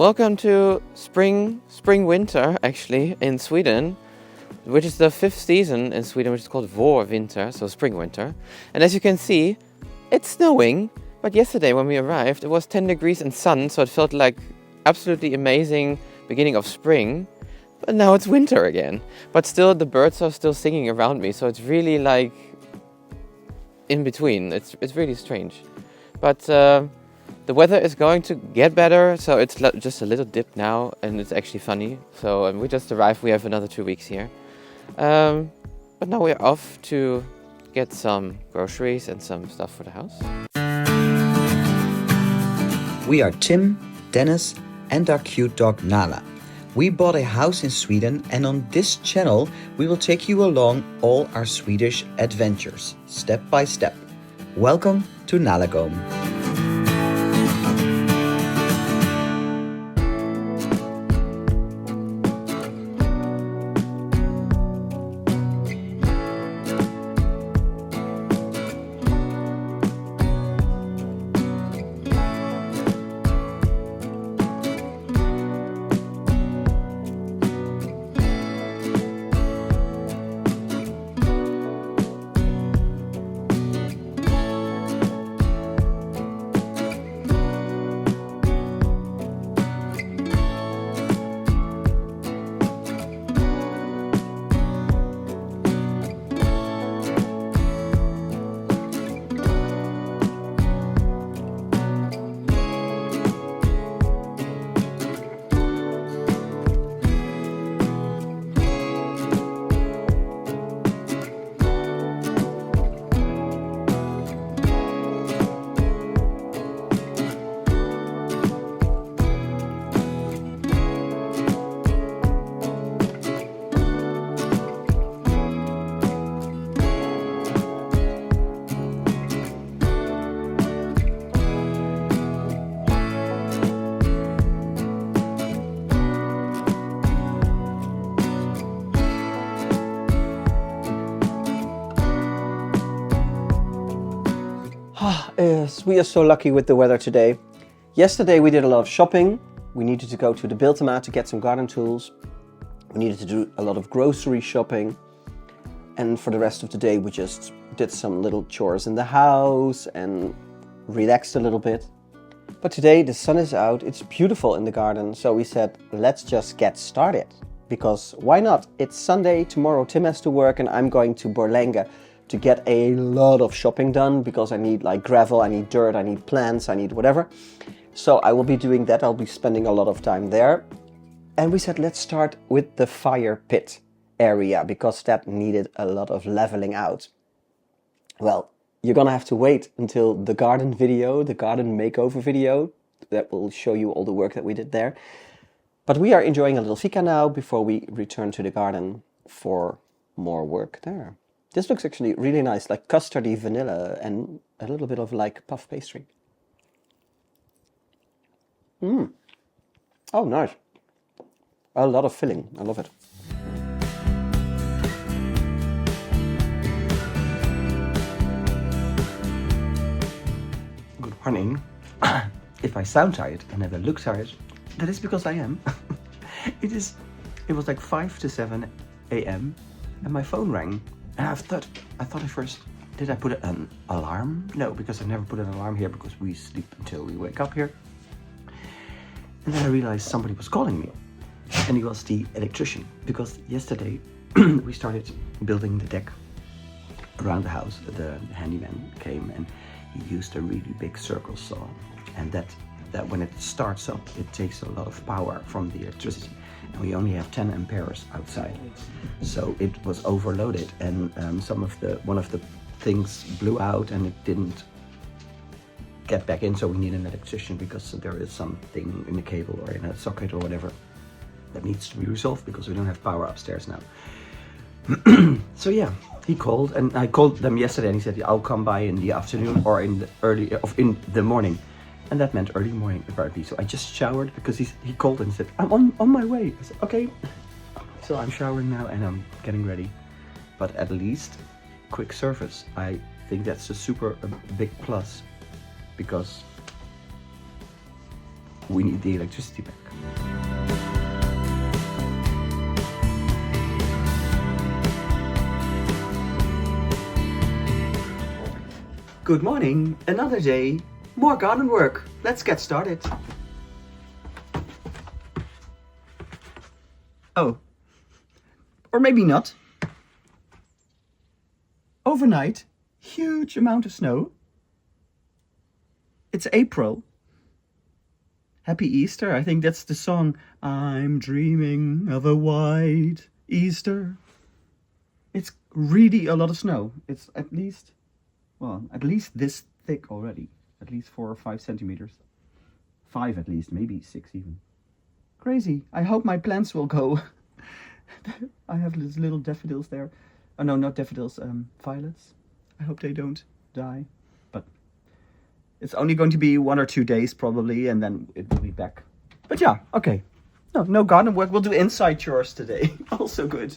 Welcome to spring winter actually in Sweden, which is the 5th season in Sweden, which is called vår-vinter, so spring winter. And as you can see, it's snowing, but yesterday when we arrived it was 10 degrees and sun, so it felt like absolutely amazing beginning of spring. But now it's winter again. But still the birds are still singing around me, so it's really like in between. It's really strange. But the weather is going to get better, so it's just a little dip now, and it's actually funny. So we just arrived, we have another 2 weeks here. But now we're off to get some groceries and some stuff for the house. We are Tim, Dennis and our cute dog Nala. We bought a house in Sweden, and on this channel we will take you along all our Swedish adventures, step by step. Welcome to Nalagom. We are so lucky with the weather today. Yesterday we did a lot of shopping. We needed to go to the Biltema to get some garden tools. We needed to do a lot of grocery shopping. And for the rest of the day we just did some little chores in the house and relaxed a little bit. But today the sun is out, it's beautiful in the garden, so we said let's just get started. Because why not? It's Sunday, tomorrow Tim has to work and I'm going to Borlänge to get a lot of shopping done because I need like gravel, I need dirt, I need plants, I need whatever. So I will be doing that, I'll be spending a lot of time there. And we said let's start with the fire pit area because that needed a lot of leveling out. Well, you're gonna have to wait until the garden video, the garden makeover video, that will show you all the work that we did there. But we are enjoying a little fika now before we return to the garden for more work there. This looks actually really nice, like custardy vanilla and a little bit of like puff pastry. Oh, nice. A lot of filling. I love it. Good morning. If I sound tired and if I look tired, that is because I am. It was like 5 to 7 a.m. and my phone rang. And I thought at first, did I put an alarm? No, because I never put an alarm here because we sleep until we wake up here. And then I realized somebody was calling me. And he was the electrician. Because yesterday we started building the deck around the house. The handyman came and he used a really big circle saw. And that when it starts up, it takes a lot of power from the electricity. And we only have 10 amperes outside. So it was overloaded and one of the things blew out and it didn't get back in. So we need an electrician because there is something in the cable or in a socket or whatever that needs to be resolved because we don't have power upstairs now. So yeah, he called and I called them yesterday and he said, I'll come by in the afternoon or in the morning. And that meant early morning apparently. So I just showered because he called and said, I'm on my way. I said, okay. So I'm showering now and I'm getting ready. But at least quick service. I think that's a big plus because we need the electricity back. Good morning, another day, more garden work. Let's get started. Oh, or maybe not. Overnight, huge amount of snow. It's April. Happy Easter. I think that's the song. I'm dreaming of a white Easter. It's really a lot of snow. It's at least this thick already. At least 4 or 5 centimeters. 5 at least, maybe 6 even. Crazy. I hope my plants will go. I have these little daffodils there. Oh no, not daffodils, violets. I hope they don't die. But it's only going to be 1 or 2 days probably, and then it will be back. But yeah, okay. No garden work. We'll do inside chores today. Also good.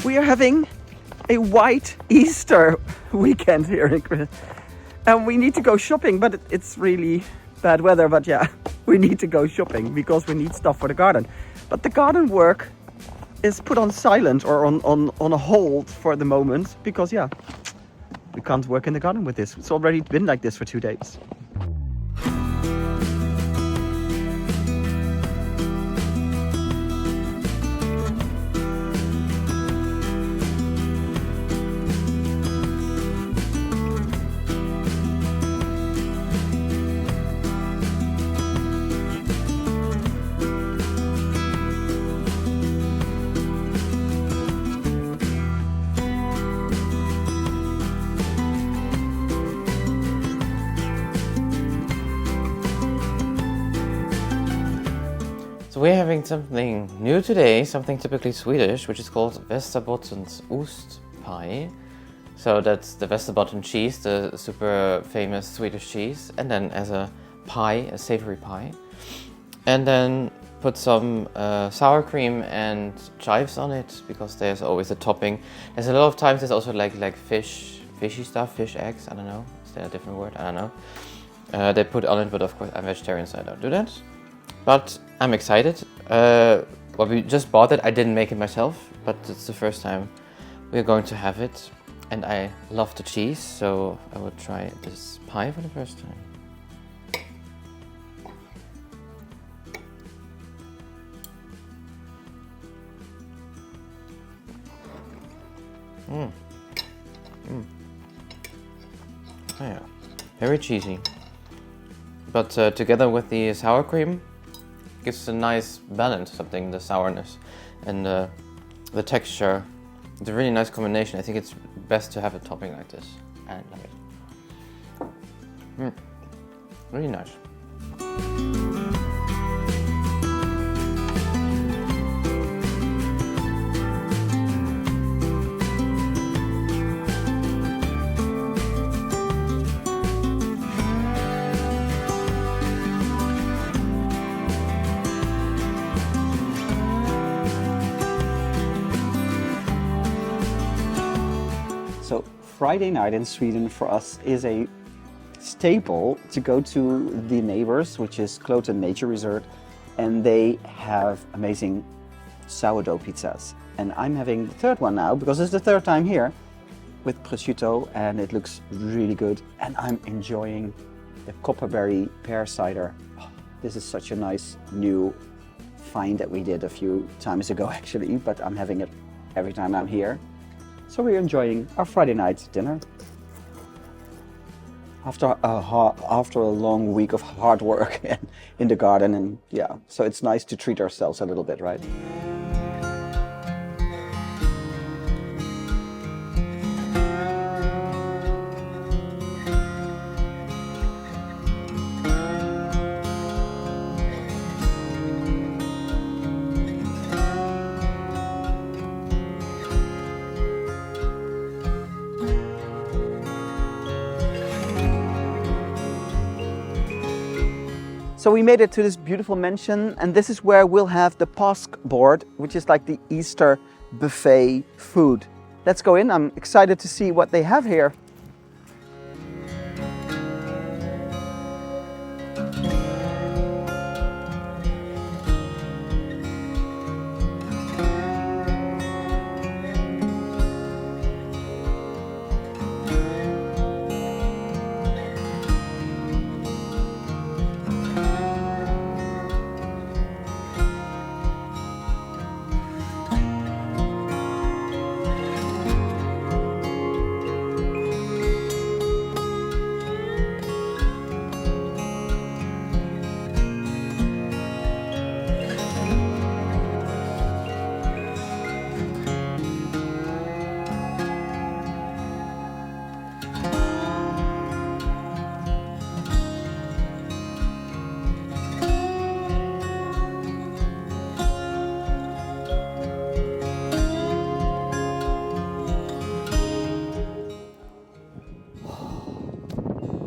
We are having a white Easter weekend here in Chris. And we need to go shopping, but it's really bad weather. But yeah, we need to go shopping because we need stuff for the garden. But the garden work is put on silent or on a hold for the moment because yeah, we can't work in the garden with this. It's already been like this for 2 days. So we're having something new today, something typically Swedish, which is called Västerbotten's ost pie. So that's the Västerbotten cheese, the super famous Swedish cheese, and then as a pie, a savory pie. And then put some sour cream and chives on it, because there's always a topping. There's a lot of times there's also like fishy stuff, fish eggs, I don't know. Is there a different word? I don't know. They put on it, but of course I'm vegetarian, so I don't do that. But I'm excited. Well, we just bought it. I didn't make it myself, but it's the first time we're going to have it. And I love the cheese, so I will try this pie for the first time. Oh yeah, very cheesy. But together with the sour cream, gives a nice balance, something, the sourness and the texture. It's a really nice combination. I think it's best to have a topping like this. I love it. Really nice. Friday night in Sweden for us is a staple to go to the neighbors, which is Kloten Nature Resort, and they have amazing sourdough pizzas. And I'm having the third one now because it's the third time here with prosciutto, and it looks really good. And I'm enjoying the copperberry pear cider. Oh, this is such a nice new find that we did a few times ago actually, but I'm having it every time I'm here. So we're enjoying our Friday night dinner. After a long week of hard work in the garden, and yeah, so it's nice to treat ourselves a little bit, right? So we made it to this beautiful mansion, and this is where we'll have the påsk board, which is like the Easter buffet food. Let's go in. I'm excited to see what they have here.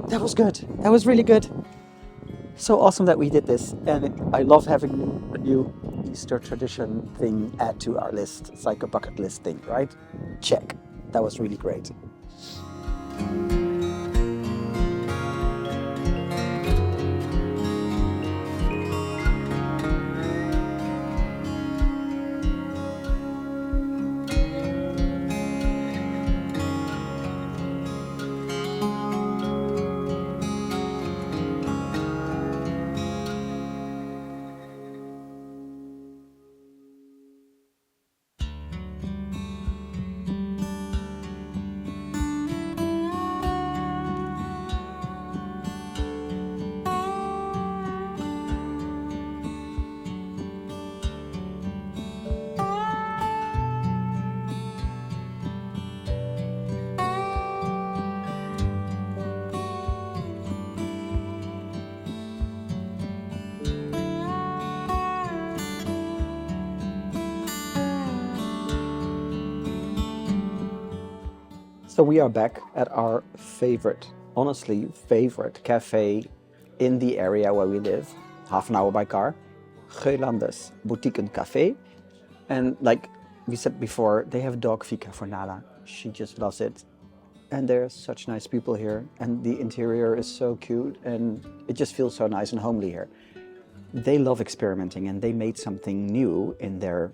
That was good. That was really good. So awesome that we did this. And I love having a new Easter tradition thing add to our list. It's like a bucket list thing, right? Check. That was really great. So we are back at our favorite, honestly favorite cafe in the area where we live, half an hour by car, Geulandes Boutique and Café. And like we said before, they have dog fika for Nala. She just loves it. And there are such nice people here, and the interior is so cute, and it just feels so nice and homely here. They love experimenting, and they made something new in their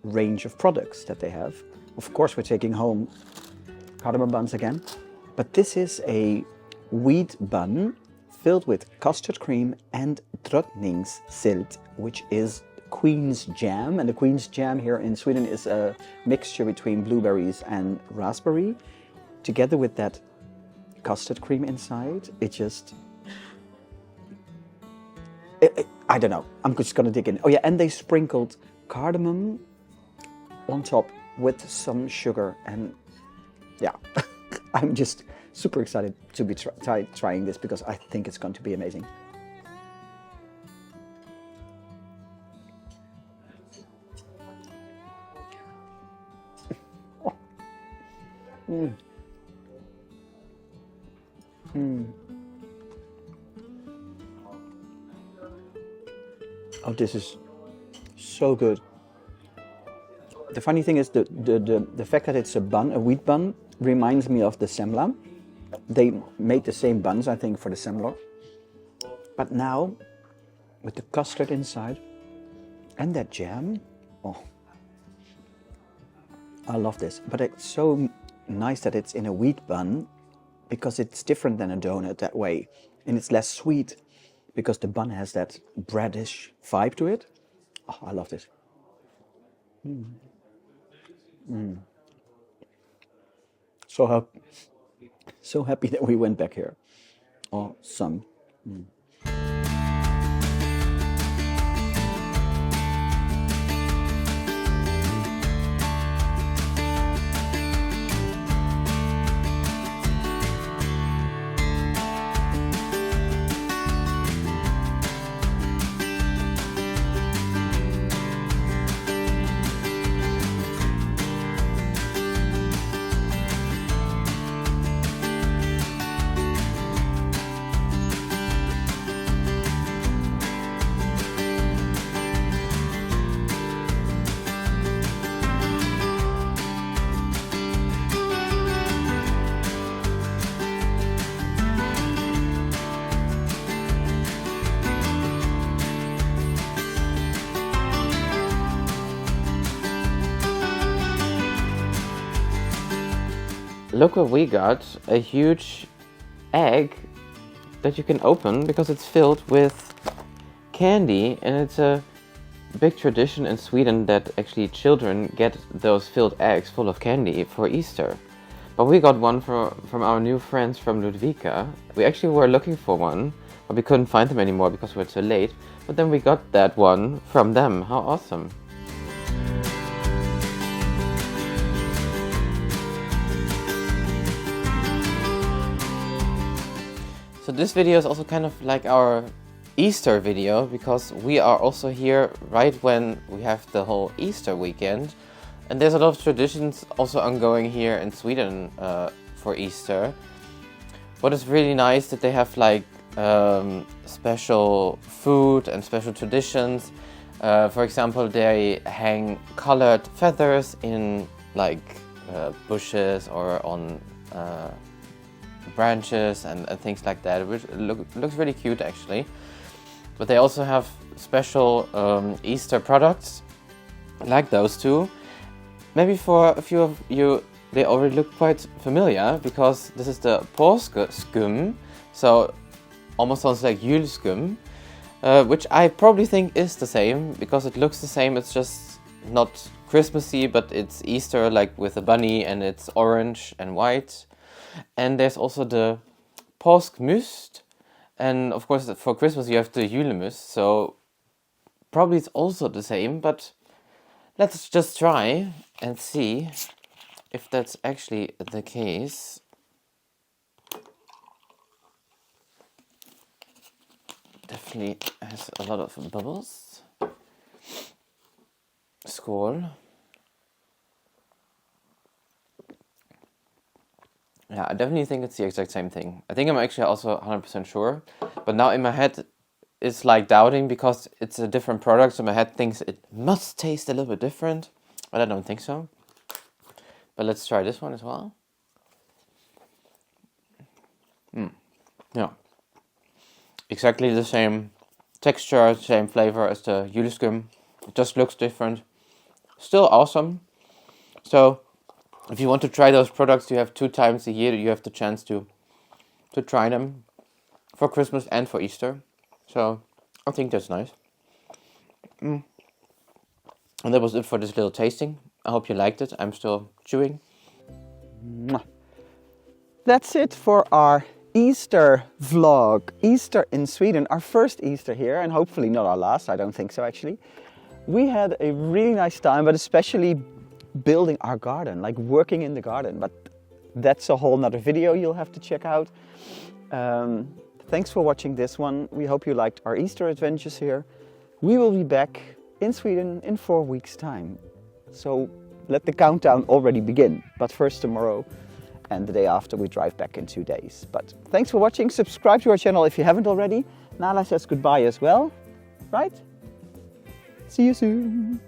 range of products that they have. Of course, we're taking home cardamom buns again, but this is a wheat bun filled with custard cream and drottningsylt, which is Queen's jam. And the Queen's jam here in Sweden is a mixture between blueberries and raspberry, together with that custard cream inside. I don't know. I'm just gonna dig in. Oh yeah, and they sprinkled cardamom on top with some sugar, and yeah, I'm just super excited to be trying this because I think it's going to be amazing. Oh. Oh, this is so good. The funny thing is the fact that it's a bun, a wheat bun, reminds me of the semla. They made the same buns, I think, for the semla. But now, with the custard inside and that jam, oh, I love this. But it's so nice that it's in a wheat bun because it's different than a donut that way. And it's less sweet because the bun has that breadish vibe to it. Oh, I love this. So happy that we went back here. Awesome. Look what we got, a huge egg that you can open because it's filled with candy, and it's a big tradition in Sweden that actually children get those filled eggs full of candy for Easter. But we got one from our new friends from Ludvika. We actually were looking for one, but we couldn't find them anymore because we were too late. But then we got that one from them. How awesome. So this video is also kind of like our Easter video because we are also here right when we have the whole Easter weekend. And there's a lot of traditions also ongoing here in Sweden for Easter. What is really nice that they have like special food and special traditions. For example, they hang colored feathers in like bushes or on branches and things like that, which looks really cute actually. But they also have special Easter products like those two. Maybe for a few of you they already look quite familiar because this is the påskskum, so almost sounds like julskum, which I probably think is the same because it looks the same. It's just not Christmassy, but it's Easter like with a bunny, and it's orange and white. And there's also the påskmust, and of course for Christmas you have the julemust, so probably it's also the same, but let's just try and see if that's actually the case. Definitely has a lot of bubbles. Skål. Yeah, I definitely think it's the exact same thing. I think I'm actually also 100% sure. But now in my head, it's like doubting because it's a different product. So my head thinks it must taste a little bit different. But I don't think so. But let's try this one as well. Yeah. Exactly the same texture, same flavor as the juleskum. It just looks different. Still awesome. So if you want to try those products, you have 2 times a year you have the chance to try them for Christmas and for Easter. So I think that's nice. And that was it for this little tasting. I hope you liked it. I'm still chewing. That's it for our Easter vlog. Easter in Sweden, our first Easter here, and hopefully not our last. I don't think so actually. We had a really nice time, but especially building our garden, like working in the garden, but that's a whole nother video you'll have to check out. Thanks for watching this one. We hope you liked our Easter adventures here. We will be back in Sweden in 4 weeks' time. So let the countdown already begin. But first tomorrow and the day after we drive back in 2 days. But thanks for watching. Subscribe to our channel if you haven't already. Nala says goodbye as well, right? See you soon.